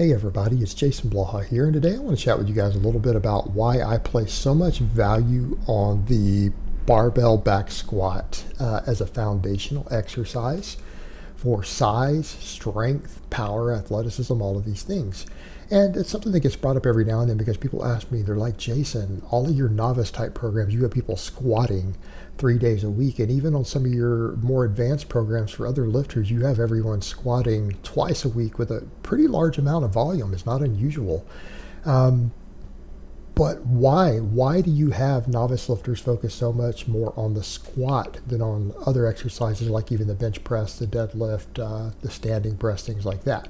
Hey everybody, it's Jason Blaha here, and today I want to chat with you guys a little bit about why I place so much value on the barbell back squat as a foundational exercise for size, strength, power, athleticism, all of these things. And it's something that gets brought up every now and then because people ask me, they're like, Jason, all of your novice type programs, you have people squatting 3 days a week. And even on some of your more advanced programs for other lifters, you have everyone squatting twice a week with a pretty large amount of volume. It's not unusual. But why? Why do you have novice lifters focus so much more on the squat than on other exercises like even the bench press, the deadlift, the standing press, things like that?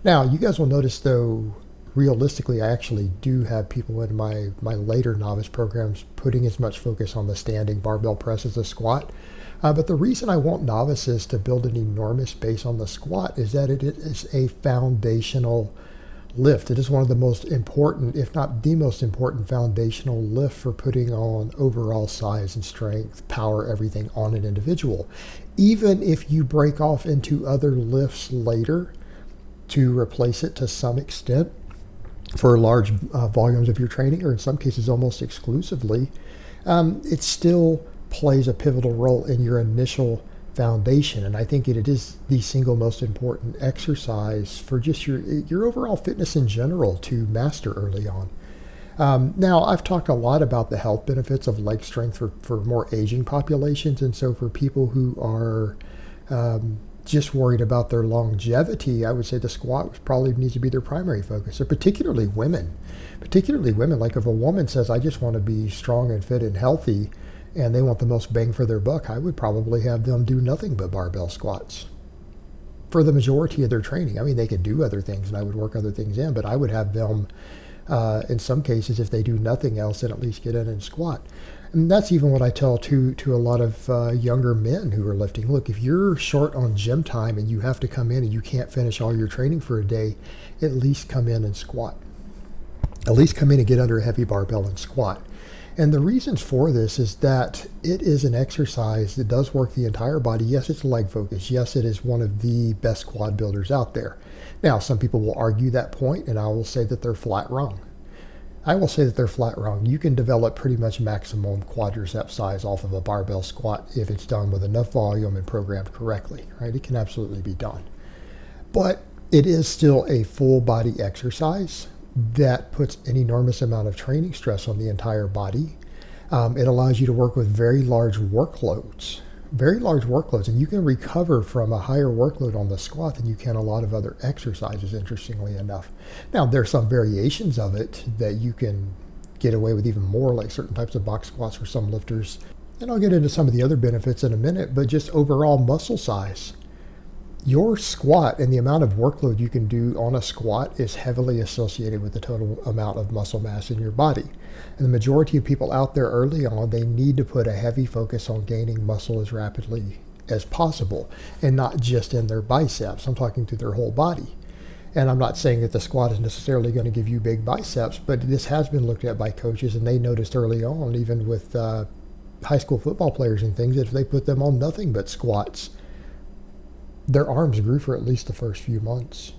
Now, you guys will notice though, realistically, I actually do have people in my later novice programs putting as much focus on the standing barbell press as the squat. But the reason I want novices to build an enormous base on the squat is that it is a foundational lift. It is one of the most important, if not the most important, foundational lift for putting on overall size and strength, power, everything on an individual. Even if you break off into other lifts later to replace it to some extent for large volumes of your training, or in some cases almost exclusively, it still plays a pivotal role in your initial foundation. And I think it is the single most important exercise for just your overall fitness in general to master early on. Now, I've talked a lot about the health benefits of leg strength for more aging populations. And so for people who are just worried about their longevity, I would say the squat probably needs to be their primary focus, or particularly women. Like if a woman says, I just want to be strong and fit and healthy, and they want the most bang for their buck, I would probably have them do nothing but barbell squats for the majority of their training. I mean, they could do other things and I would work other things in, but I would have them, in some cases, if they do nothing else, then at least get in and squat. And that's even what I tell to a lot of younger men who are lifting. Look, if you're short on gym time and you have to come in and you can't finish all your training for a day, at least come in and squat. At least come in and get under a heavy barbell and squat. And the reasons for this is that it is an exercise that does work the entire body. Yes, it's leg focused. Yes, it is one of the best quad builders out there. Now, some people will argue that point, and I will say that they're flat wrong. You can develop pretty much maximum quadricep size off of a barbell squat if it's done with enough volume and programmed correctly, right? It can absolutely be done. But it is still a full body exercise that puts an enormous amount of training stress on the entire body. It allows you to work with very large workloads, and you can recover from a higher workload on the squat than you can a lot of other exercises, interestingly enough. Now, there are some variations of it that you can get away with even more, like certain types of box squats for some lifters. And I'll get into some of the other benefits in a minute, but just overall muscle size. Your squat and the amount of workload you can do on a squat is heavily associated with the total amount of muscle mass in your body. And the majority of people out there early on, they need to put a heavy focus on gaining muscle as rapidly as possible, and not just in their biceps. I'm talking through their whole body. And I'm not saying that the squat is necessarily going to give you big biceps, but this has been looked at by coaches, and they noticed early on, even with high school football players and things, that if they put them on nothing but squats, their arms grew for at least the first few months.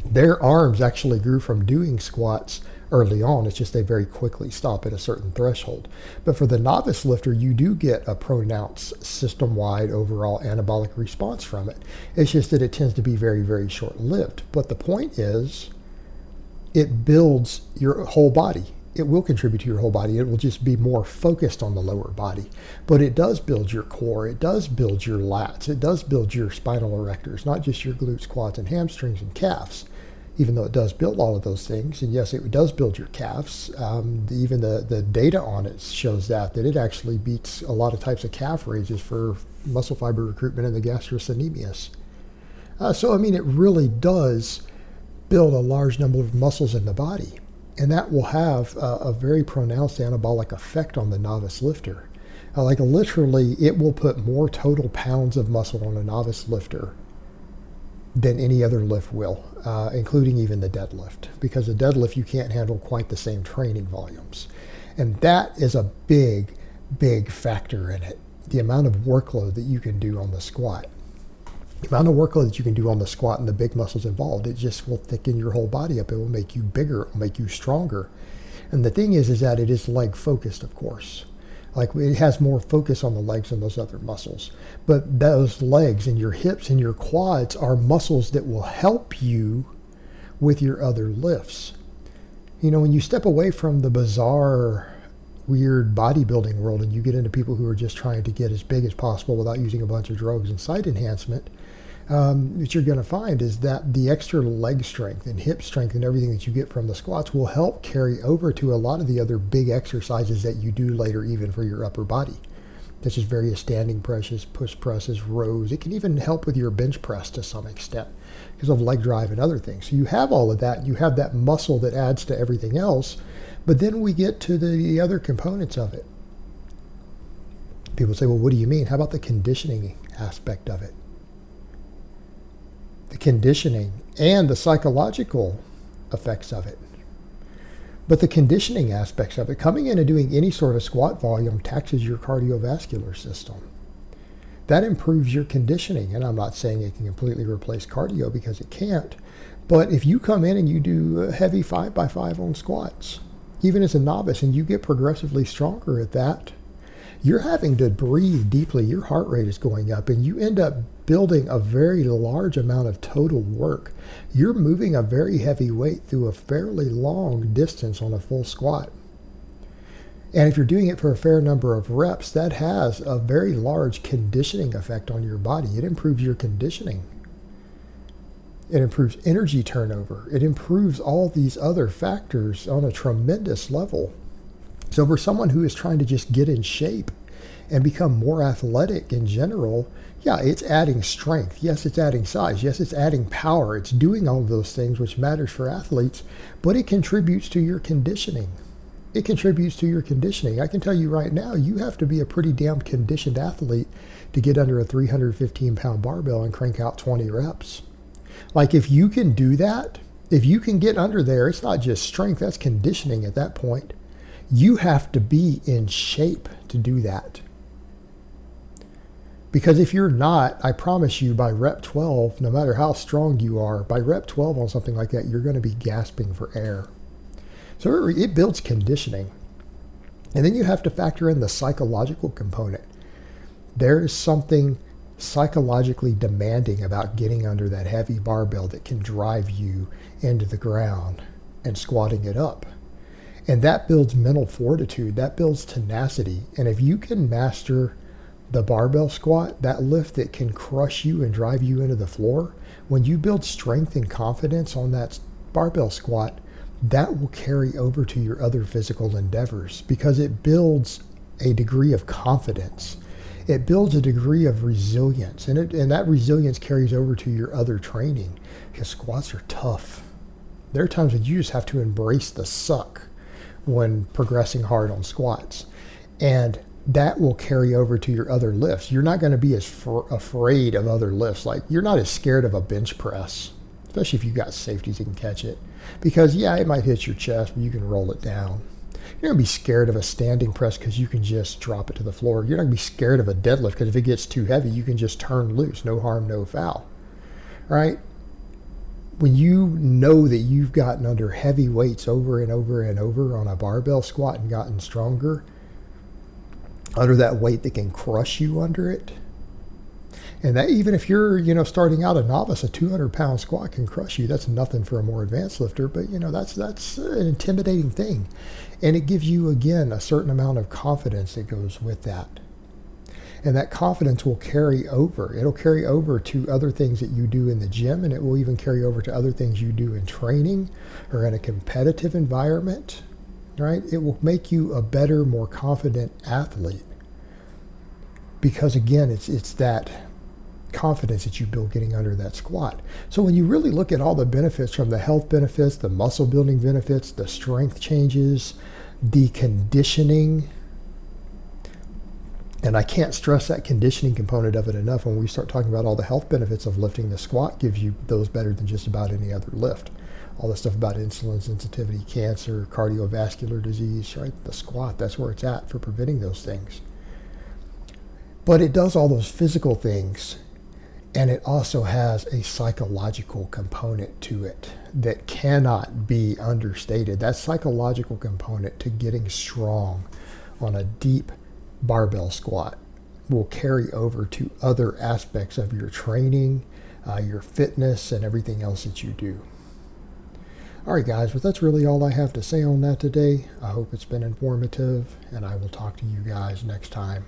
Their arms actually grew from doing squats early on. It's just they very quickly stop at a certain threshold. But for the novice lifter, you do get a pronounced system-wide overall anabolic response from it. It's just that it tends to be very, very short-lived. But the point is, it builds your whole body. It will contribute to your whole body. It will just be more focused on the lower body. But it does build your core. It does build your lats. It does build your spinal erectors, not just your glutes, quads, and hamstrings and calves, even though it does build all of those things. And yes, it does build your calves. Even the data on it shows that it actually beats a lot of types of calf raises for muscle fiber recruitment in the gastrocnemius. So, I mean, it really does build a large number of muscles in the body. And that will have a very pronounced anabolic effect on the novice lifter. Like literally, it will put more total pounds of muscle on a novice lifter than any other lift will, including even the deadlift. Because the deadlift, you can't handle quite the same training volumes. And that is a big, big factor in it, the amount of workload that you can do on the squat. The amount of workload that you can do on the squat and the big muscles involved, it just will thicken your whole body up. It will make you bigger. It will make you stronger. And the thing is that it is leg focused, of course. Like it has more focus on the legs than those other muscles. But those legs and your hips and your quads are muscles that will help you with your other lifts. You know, when you step away from the bizarre, weird bodybuilding world and you get into people who are just trying to get as big as possible without using a bunch of drugs and site enhancement, what you're going to find is that the extra leg strength and hip strength and everything that you get from the squats will help carry over to a lot of the other big exercises that you do later, even for your upper body. That's just various standing presses, push presses, rows. It can even help with your bench press to some extent because of leg drive and other things. So you have all of that. You have that muscle that adds to everything else. But then we get to the other components of it. People say, well, what do you mean? How about the conditioning aspect of it? The conditioning and the psychological effects of it. But the conditioning aspects of it, coming in and doing any sort of squat volume taxes your cardiovascular system. That improves your conditioning. And I'm not saying it can completely replace cardio because it can't. But if you come in and you do heavy 5x5 on squats, even as a novice, and you get progressively stronger at that, you're having to breathe deeply. Your heart rate is going up, and you end up building a very large amount of total work. You're moving a very heavy weight through a fairly long distance on a full squat. And if you're doing it for a fair number of reps, that has a very large conditioning effect on your body. It improves your conditioning. It improves energy turnover. It improves all these other factors on a tremendous level. So for someone who is trying to just get in shape and become more athletic in general, yeah, it's adding strength. Yes, it's adding size. Yes, it's adding power. It's doing all of those things which matters for athletes, but it contributes to your conditioning. It contributes to your conditioning. I can tell you right now, you have to be a pretty damn conditioned athlete to get under a 315-pound barbell and crank out 20 reps. Like if you can do that, if you can get under there, it's not just strength, that's conditioning at that point. You have to be in shape to do that. Because if you're not, I promise you by rep 12, no matter how strong you are, by rep 12 on something like that, you're going to be gasping for air. So it builds conditioning. And then you have to factor in the psychological component. There is something psychologically demanding about getting under that heavy barbell that can drive you into the ground and squatting it up. And that builds mental fortitude, that builds tenacity. And if you can master the barbell squat, that lift that can crush you and drive you into the floor, when you build strength and confidence on that barbell squat, that will carry over to your other physical endeavors because it builds a degree of confidence. It builds a degree of resilience, and that resilience carries over to your other training because squats are tough. There are times when you just have to embrace the suck when progressing hard on squats, and that will carry over to your other lifts. You're not going to be as afraid of other lifts. Like you're not as scared of a bench press, especially if you've got safeties that can catch it, because yeah, it might hit your chest, but you can roll it down. You're going to be scared of a standing press because you can just drop it to the floor. You're not going to be scared of a deadlift because if it gets too heavy, you can just turn loose. No harm, no foul. All right? When you know that you've gotten under heavy weights over and over and over on a barbell squat and gotten stronger, under that weight that can crush you under it, and that even if you're, starting out a novice, a 200-pound squat can crush you. That's nothing for a more advanced lifter, but that's an intimidating thing. And it gives you, again, a certain amount of confidence that goes with that. And that confidence will carry over. It'll carry over to other things that you do in the gym, and it will even carry over to other things you do in training or in a competitive environment, right? It will make you a better, more confident athlete. Because again, it's that confidence that you build getting under that squat. So when you really look at all the benefits, from the health benefits, the muscle building benefits, the strength changes, the conditioning, and I can't stress that conditioning component of it enough. When we start talking about all the health benefits of lifting, the squat gives you those better than just about any other lift. All the stuff about insulin sensitivity, cancer, cardiovascular disease, right? The squat, that's where it's at for preventing those things. But it does all those physical things. And it also has a psychological component to it that cannot be understated. That psychological component to getting strong on a deep barbell squat will carry over to other aspects of your training, your fitness, and everything else that you do. All right, guys, but that's really all I have to say on that today. I hope it's been informative, and I will talk to you guys next time.